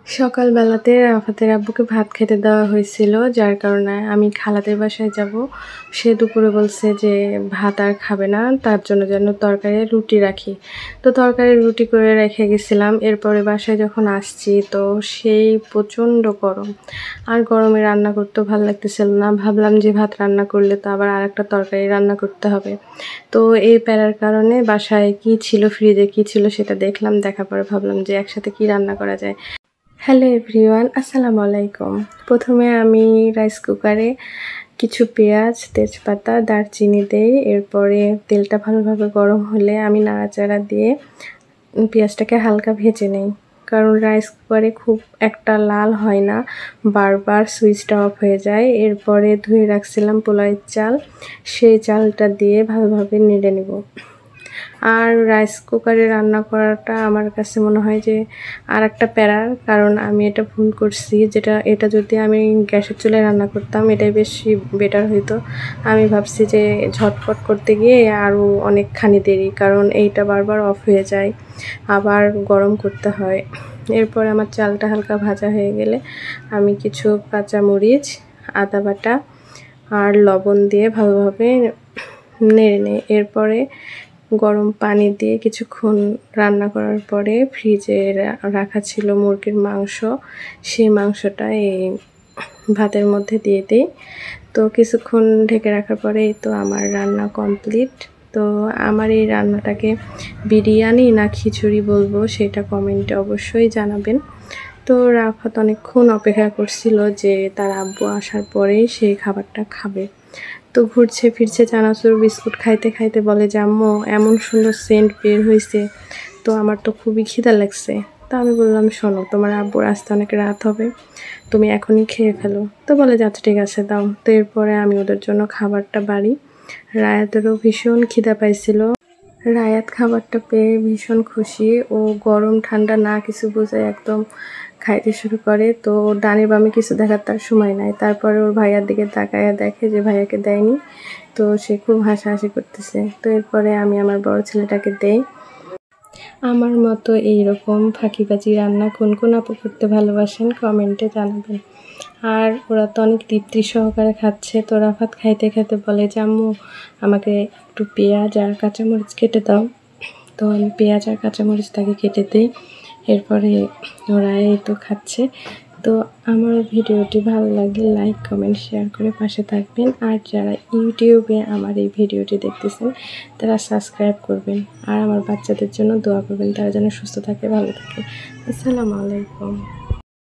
সকালবেলাতে রাফাতের আব্বুকে ভাত খেতে দেওয়া হয়েছিল, যার কারণে আমি খালাদের বাসায় যাব। সে দুপুরে বলছে যে ভাত আর খাবে না, তার জন্য যেন তরকারি রুটি রাখি। তো তরকারি রুটি করে রেখে গেছিলাম। এরপরে বাসায় যখন আসছি তো সেই প্রচণ্ড গরম, আর গরমে রান্না করতেও ভালো লাগতেছিল না। ভাবলাম যে ভাত রান্না করলে তো আবার আরেকটা তরকারি রান্না করতে হবে। তো এই প্যারার কারণে বাসায় কি ছিল, ফ্রিজে কি ছিল সেটা দেখলাম। দেখার পরে ভাবলাম যে একসাথে কি রান্না করা যায়। হ্যালো এভরিওয়ান, আসসালামু আলাইকুম। প্রথমে আমি রাইস কুকারে কিছু পেঁয়াজ, তেজপাতা, দারচিনি দেই। এরপরে তেলটা ভালোভাবে গরম হলে আমি নাড়াচাড়া দিয়ে পেঁয়াজটাকে হালকা ভেজে নেই, কারণ রাইস কুকারে খুব একটা লাল হয় না, বারবার সুইচটা অফ হয়ে যায়। এরপরে ধুয়ে রাখছিলাম পোলাওয়ের চাল, সেই চালটা দিয়ে ভালোভাবে নেড়ে নেব। আর রাইস কুকারে রান্না করাটা আমার কাছে মনে হয় যে আর একটা প্যারার, কারণ আমি এটা ভুল করছি। এটা যদি আমি গ্যাসের চুলায় রান্না করতাম এটাই বেশি বেটার হইতো। আমি ভাবছি যে ঝটপট করতে গিয়ে আরও অনেকখানি দেরি, কারণ এইটা বারবার অফ হয়ে যায়, আবার গরম করতে হয়। এরপর আমার চালটা হালকা ভাজা হয়ে গেলে আমি কিছু কাঁচামরিচ, আদা বাটা আর লবণ দিয়ে ভালোভাবে নেড়ে নিই। এরপরে গরম পানি দিয়ে কিছুক্ষণ রান্না করার পরে ফ্রিজে রাখা ছিল মুরগির মাংস, সেই মাংসটা এই ভাতের মধ্যে দিয়ে দিই। তো কিছুক্ষণ ঢেকে রাখার পরেই তো আমার রান্না কমপ্লিট। তো আমার এই রান্নাটাকে বিরিয়ানি না খিচুড়ি বলবো সেটা কমেন্টে অবশ্যই জানাবেন। তো রাফাত অনেকক্ষণ অপেক্ষা করছিল যে তার আব্বু আসার পরেই সেই খাবারটা খাবে। তো ঘুরছে ফিরছে চানাচুর বিস্কুট খাইতে খাইতে বলে যে আম্মু এমন সুন্দর সেন্ট বের হয়েছে, তো আমার তো খুবই খিদা লাগছে। তো আমি বললাম শোনো, তোমার আব্বুর আসতে অনেক রাত হবে, তুমি এখনই খেয়ে ফেলো। তো বলে যাচ্ছে ঠিক আছে দাও। তো এরপরে আমি ওদের জন্য খাবারটা বাড়ি। রায়াতেরও ভীষণ খিদা পাইছিল। রায়াত খাবারটা পেয়ে ভীষণ খুশি। ও গরম ঠান্ডা না কিছু বুঝে একদম খাইতে শুরু করে। তো ডানে বামে কিছু দেখার তার সময় নাই। তারপরে ওর ভাইয়ার দিকে তাকায়া দেখে যে ভাইয়াকে দেয়নি, তো সে খুব হাসাহাসি করতেছে। তো এরপরে আমি আমার বড় ছেলেটাকে দেই। আমার মতো এইরকম ফাঁকিবাজি রান্না কোন কোন আপু করতে ভালোবাসেন কমেন্টে জানাবেন। আর ওরা তো অনেক তৃপ্তি সহকারে খাচ্ছে। তো রাফাত খাইতে খাইতে বলে যে আম্মু আমাকে একটু পেঁয়াজ আর কাঁচামরিচ কেটে দাও। তো আমি পেঁয়াজ আর কাঁচামরিচ তাকে কেটে দিই। এরপরে ওরা এই তো খাচ্ছে। তো আমার ভিডিওটি ভালো লাগলে লাইক কমেন্ট শেয়ার করে পাশে থাকবেন। আর যারা ইউটিউবে আমার এই ভিডিওটি দেখতেছেন তারা সাবস্ক্রাইব করবেন, আর আমার বাচ্চাদের জন্য দোয়া করবেন, তারা যেন সুস্থ থাকে, ভালো থাকে। আসসালামু আলাইকুম।